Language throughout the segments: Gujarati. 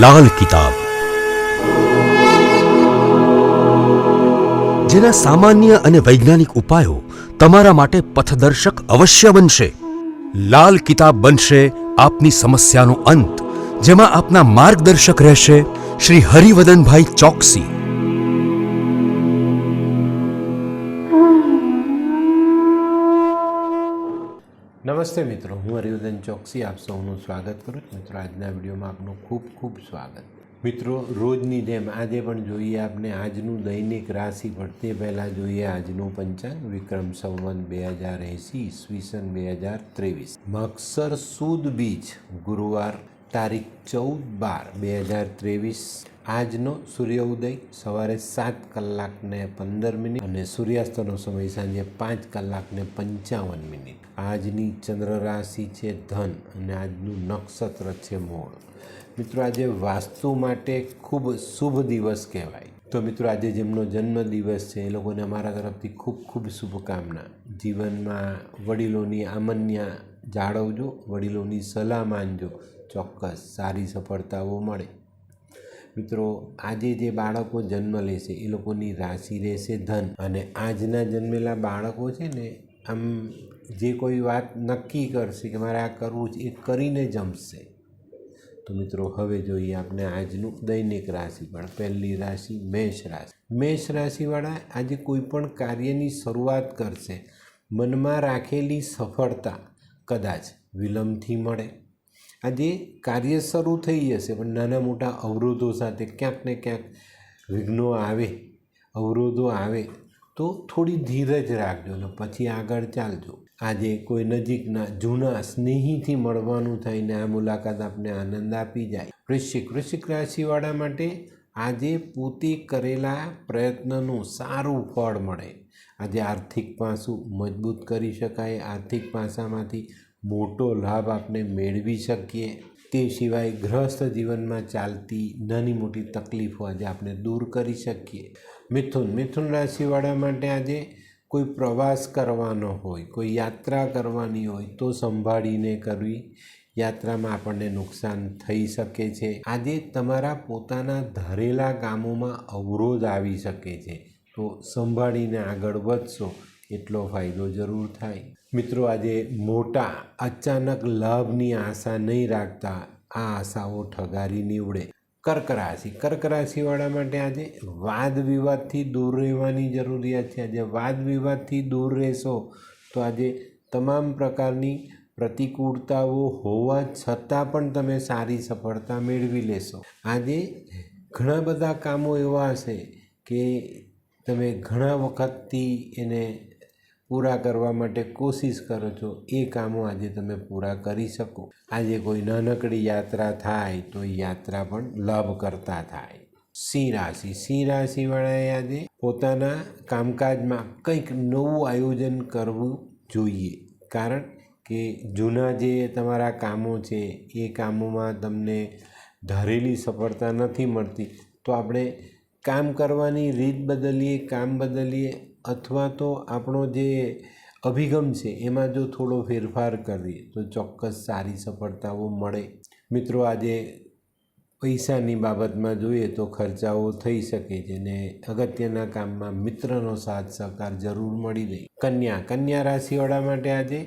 લાલ કિતાબ, જેના સામાન્ય અને વૈજ્ઞાનિક ઉપાયો તમારા માટે પથદર્શક અવશ્ય બનશે. લાલ કિતાબ બનશે આપની સમસ્યાનો અંત, જેમાં આપના માર્ગદર્શક રહેશે શ્રી હરિવદનભાઈ ચોકસી. નમસ્તે મિત્રો, હું હરિવદન ચોકસી આપ સૌનું સ્વાગત કરું છું. મિત્રો, આજના વિડીયોમાં આપનું ખૂબ ખૂબ સ્વાગત. મિત્રો, રોજની જેમ આજે પણ જોઈએ આપણે આજનું દૈનિક રાશિફળ. તે પહેલાં જોઈએ આજનું પંચાંગ. વિક્રમ સંવત 2080 ઈસવીસન 2023, મગસર સુદ બીજ, ગુરુવાર, તારીખ 14/12/2023. આજનો સૂર્યોદય સવારે 7:15 અને સૂર્યાસ્તનો સમય સાંજે 5:55. આજની ચંદ્ર રાશિ છે ધન અને આજનું નક્ષત્ર છે મૂળ. મિત્રો, આજે વાસ્તુ માટે ખૂબ શુભ દિવસ કહેવાય. તો મિત્રો, આજે જેમનો જન્મદિવસ છે એ લોકોને અમારા તરફથી ખૂબ ખૂબ શુભકામના. જીવનમાં વડીલોની આમન્યા જાળવજો, વડીલોની સલાહ માનજો, ચોક્કસ સારી સફળતાઓ મળે. મિત્રો, આજે જે બાળકો જન્મ લેશે એ લોકોની રાશિ રહેશે ધન. અને આજના જન્મેલા બાળકો છે ને, આમ જે કોઈ વાત નક્કી કરશે કે મારે આ કરવું છે એ કરીને જમશે. તો મિત્રો, હવે જોઈએ આપણે આજનું દૈનિક રાશિફળ. પહેલી રાશિ મેષ રાશિ. મેષ રાશિવાળા આજે કોઈ પણ કાર્યની શરૂઆત કરશે. મનમાં રાખેલી સફળતા કદાચ વિલંબથી મળે. આજે કાર્ય શરૂ થઈ જશે, પણ નાના મોટા અવરોધો સાથે ક્યાંક ને ક્યાંક વિઘ્નો આવે, અવરોધો આવે તો થોડી ધીરજ રાખજો ને પછી આગળ ચાલજો. આજે કોઈ નજીકના જૂના સ્નેહીથી મળવાનું થઈને આ મુલાકાત આપને આનંદ આપી જાય. વૃશ્ચિક રાશિવાળા માટે આજે પોતે કરેલા પ્રયત્નનું સારું ફળ મળે. આજે આર્થિક પાસું મજબૂત કરી શકાય. આર્થિક પાસામાંથી મોટો લાભ આપણે મેળવી શકીએ. તે સિવાય ગૃહસ્થ જીવનમાં ચાલતી નાની મોટી તકલીફો આજે આપણે દૂર કરી શકીએ. મિથુન રાશિવાળા માટે આજે કોઈ પ્રવાસ કરવાનો હોય, કોઈ યાત્રા કરવાની હોય તો સંભાળીને કરવી. યાત્રામાં આપણને નુકસાન થઈ શકે છે. આજે તમારા પોતાના ધારેલા કામોમાં અવરોધ આવી શકે છે, તો સંભાળીને આગળ વધશો એટલો ફાયદો જરૂર થાય. મિત્રો, આજે મોટા અચાનક લાભની આશા નહીં રાખતા. આ આશાઓ ઠગારી નીવડે. કર્ક રાશિવાળા માટે આજે વાદ વિવાદથી દૂર રહેવાની જરૂરિયાત છે. આજે વાદ વિવાદથી દૂર રહેશો તો આજે તમામ પ્રકારની પ્રતિકૂળતાઓ હોવા છતાં પણ તમે સારી સફળતા મેળવી લેશો. આજે ઘણા બધા કામો એવા હશે કે તમે ઘણા વખતથી એને પૂરા કરવા માટે કોશિશ કરો છો, એ કામો આજે તમે પૂરા કરી શકો. આજે કોઈ નાનકડી યાત્રા થાય તો એ યાત્રા પણ લાભ કરતા થાય. સિંહ રાશિવાળાએ આજે પોતાના કામકાજમાં કંઈક નવું આયોજન કરવું જોઈએ. કારણ કે જૂના જે તમારા કામો છે એ કામોમાં તમને ધારેલી સફળતા નથી મળતી. તો આપણે કામ કરવાની રીત બદલીએ, કામ બદલીએ, અથવા તો આપણો જે અભિગમ છે એમાં જો થોડો ફેરફાર કરીએ તો ચોક્કસ સારી સફળતાઓ મળે. મિત્રો, આજે પૈસાની બાબતમાં જોઈએ તો ખર્ચાઓ થઈ શકે છે ને અગત્યના કામમાં મિત્રનો સાથ સહકાર જરૂર મળી રહે. કન્યા રાશિવાળા માટે આજે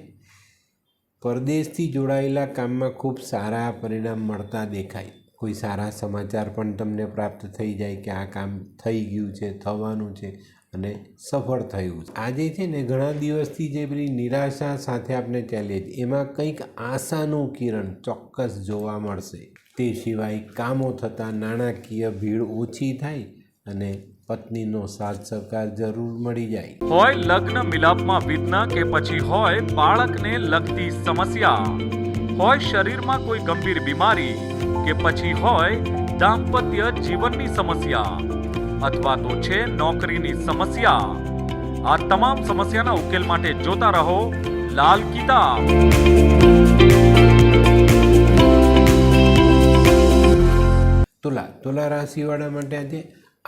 પરદેશથી જોડાયેલા કામમાં ખૂબ સારા પરિણામ મળતા દેખાય. કોઈ સારા સમાચાર પણ તમને પ્રાપ્ત થઈ જાય કે આ કામ થઈ ગયું છે, થવાનું છે અને સફળ થયું છે. આજે છે ને ઘણા દિવસથી જે પેલી નિરાશા સાથે આપણે ચાલીએ છીએ એમાં કંઈક આશાનું કિરણ ચોક્કસ જોવા મળશે. તે સિવાય કામો થતાં નાણાકીય ભીડ ઓછી થાય અને પત્નીનો સાથ સહકાર જરૂર મળી જાય. હોય લગ્ન મિલાપમાં વિઘ્ન કે પછી હોય બાળકને લગતી સમસ્યા, હોય શરીરમાં કોઈ ગંભીર બીમારી કે પછી હોય દાંપત્ય જીવનની સમસ્યા અથવા તો છે નોકરીની સમસ્યા, આ તમામ સમસ્યાના ઉકેલ માટે જોતા રહો લાલ કિતાબ. તુલા રાશિવાળા માટે આજે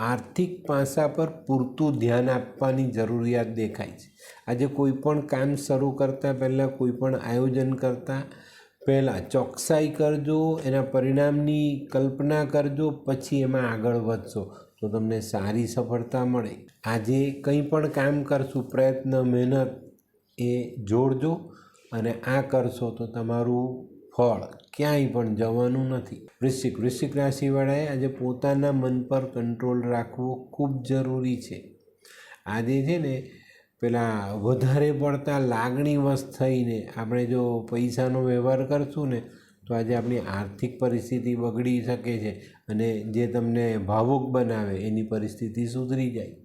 આર્થિક પાસા પર પૂરતું ધ્યાન આપવાની જરૂરિયાત દેખાય છે. આજે કોઈ પણ કામ શરૂ કરતાં પહેલાં, કોઈ પણ આયોજન કરતાં પહેલાં ચોકસાઈ કરજો, એના પરિણામની કલ્પના કરજો, પછી એમાં આગળ વધશો તો તમને સારી સફળતા મળે. આજે કંઈ પણ કામ કરશું, પ્રયત્ન મહેનત એ જોડજો અને આ કરશો તો તમારું ફળ ક્યાંય પણ જવાનું નથી. વૃશ્ચિક રાશિવાળાએ આજે પોતાના મન પર કંટ્રોલ રાખવો ખૂબ જરૂરી છે. આજે છે ને પેલા વધારે પડતા લાગણીવશ થઈને આપણે જો પૈસાનો વ્યવહાર કરશું ને તો આજે આપણી આર્થિક પરિસ્થિતિ બગડી શકે છે અને જે તમને ભાવુક બનાવે એની પરિસ્થિતિ સુધરી જાય.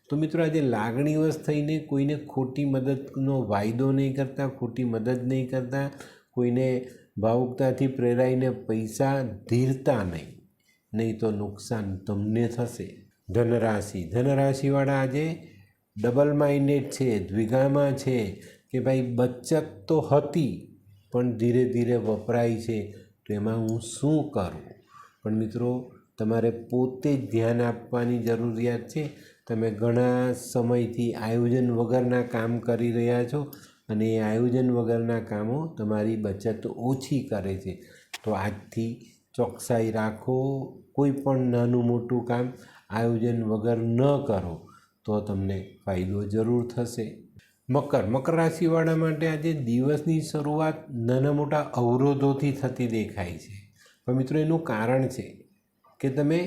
તો મિત્રો આજે લાગણીવશ થઈને કોઈને ખોટી મદદનો વાયદો નહીં કરતા, ખોટી મદદ નહીં કરતા, કોઈને ભાવુકતાથી પ્રેરાઈને પૈસા ધીરતા નહીં તો નુકસાન તમને થશે. ધનરાશિવાળા આજે ડબલ માઇન્ડેડ છે, દ્વિધામાં છે કે ભાઈ બચત તો હતી પણ ધીરે ધીરે વપરાય છે તો એમાં હું શું કરું. પણ મિત્રો તમારે પોતે જ ધ્યાન આપવાની જરૂરિયાત છે. તમે ઘણા સમયથી આયોજન વગરના કામ કરી રહ્યા છો અને એ આયોજન વગરના કામો તમારી બચત ઓછી કરે છે. તો આજથી ચોકસાઈ રાખો. કોઈ પણ નાનું મોટું કામ આયોજન વગર ન કરો તો તમને ફાયદો જરૂર થશે. મકર રાશિવાળા માટે આજે દિવસની શરૂઆત નાના મોટા અવરોધોથી થતી દેખાય છે. પણ મિત્રો એનું કારણ છે કે તમે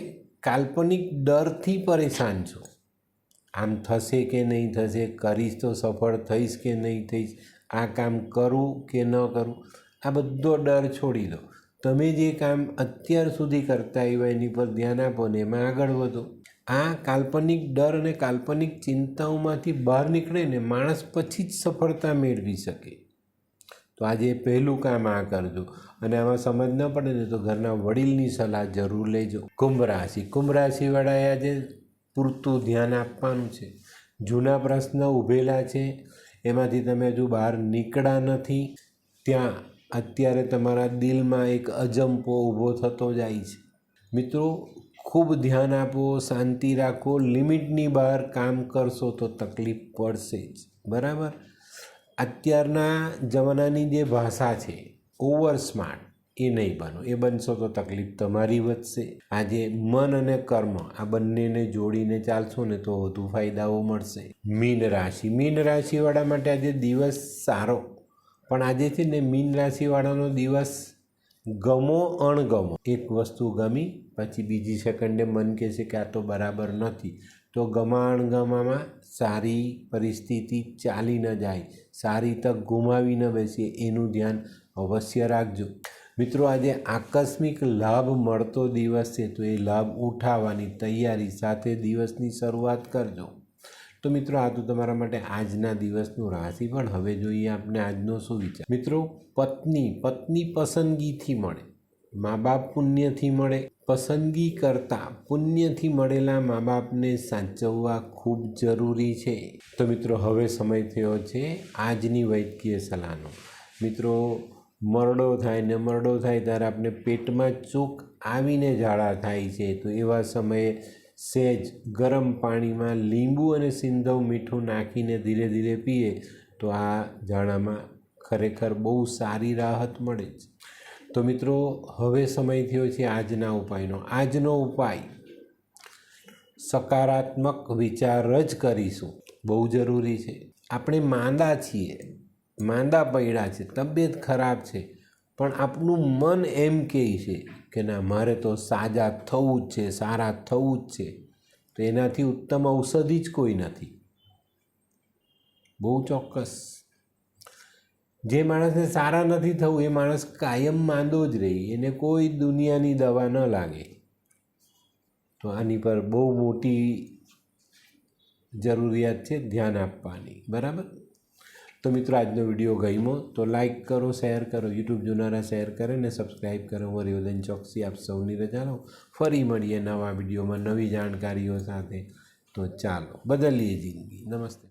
કાલ્પનિક ડરથી પરેશાન છો. આમ થશે કે નહીં થશે, કરીશ તો સફળ થઈશ કે નહીં થઈશ, આ કામ કરું કે ન કરું, આ બધો ડર છોડી દો. તમે જે કામ અત્યાર સુધી કરતા આવ્યા એની પર ધ્યાન આપો ને એમાં આગળ વધો. આ કાલ્પનિક ડર અને કાલ્પનિક ચિંતાઓમાંથી બહાર નીકળે ને માણસ પછી જ સફળતા મેળવી શકે. તો આજે પહેલું કામ આ કરજો અને આમાં સમજ ન પડે ને તો ઘરના વડીલની સલાહ જરૂર લેજો. કુંભ રાશિવાળાએ આજે પૂરતું ધ્યાન આપવાનું છે. જૂના પ્રશ્ન ઊભેલા છે એમાંથી તમે હજુ બહાર નીકળ્યા નથી, ત્યાં અત્યારે તમારા દિલમાં એક અજંપો ઊભો થતો જાય છે. મિત્રો ખૂબ ધ્યાન આપો, શાંતિ રાખો. લિમિટની બહાર કામ કરશો તો તકલીફ પડશે જ, બરાબર. અત્યારના જમાનાની જે ભાષા છે ઓવર સ્માર્ટ એ નહીં બનો. એ બનશો તો તકલીફ તમારી વધશે. આજે મન અને કર્મ આ બંનેને જોડીને ચાલશો ને તો વધુ ફાયદાઓ મળશે. મીન રાશિવાળા માટે આજે દિવસ સારો, પણ આજે છે ને મીન રાશિવાળાનો દિવસ ગમો અણગમો. એક વસ્તુ ગમી પછી બીજી સેકન્ડે મન કહેશે કે આ તો બરાબર નથી, તો ગમા અણગમામાં સારી પરિસ્થિતિ ચાલી ન જાય, સારી તક ગુમાવી ન બેસીએ એનું ધ્યાન અવશ્ય રાખજો. મિત્રો આજે આકસ્મિક લાભ મળતો દિવસ છે તો એ લાભ ઉઠાવવાની તૈયારી સાથે દિવસની શરૂઆત કરજો. તો મિત્રો આ તો તમારા માટે આજના દિવસનું રાશિફળ. હવે જોઈએ આપણે આજનો શું વિચાર. મિત્રો પત્ની પસંદગીથી મળે, મા બાપ પુણ્યથી મળે. પસંદગી કરતાં પુણ્યથી મળેલા મા બાપને સાચવવા ખૂબ જરૂરી છે. તો મિત્રો હવે સમય થયો છે આજની વૈદ્યકીય સલાહનો. મિત્રો મરડો થાય ત્યારે આપણે પેટમાં ચૂક આવીને ઝાડા થાય છે. તો એવા સમયે સહેજ ગરમ પાણીમાં લીંબુ અને સિંધવ મીઠું નાખીને ધીરે ધીરે પીએ તો આ ઝાડામાં ખરેખર બહુ સારી રાહત મળે છે. તો મિત્રો હવે સમય થયો છે આજના ઉપાયનો. આજનો ઉપાય સકારાત્મક વિચાર જ કરીશું, બહુ જરૂરી છે. આપણે માંદા છીએ, માંદા પડ્યા છે, તબિયત ખરાબ છે, પણ આપણું મન એમ કહે છે કે ના મારે તો સાજા થવું જ છે, સારા થવું જ છે. તો એનાથી ઉત્તમ ઔષધિ જ કોઈ નથી, બહુ ચોક્કસ. જે માણસને સારા નથી થવું એ માણસ કાયમ માંદો જ રહે, એને કોઈ દુનિયાની દવા ન લાગે. તો આની પર બહુ મોટી જરૂરિયાત છે ધ્યાન આપવાની, બરાબર. તો મિત્રો આજનો વિડીયો ગમ્યો તો લાઈક કરો, શેર કરો, યુટ્યુબ જોનારા શેર કરે ને સબસ્ક્રાઈબ કરો. હરિવર્ધન ચોકસી આપ સૌની રજા લો. ફરી મળીએ નવા વિડીયોમાં નવી જાણકારીઓ સાથે. તો ચાલો બદલીએ જિંદગી. નમસ્તે.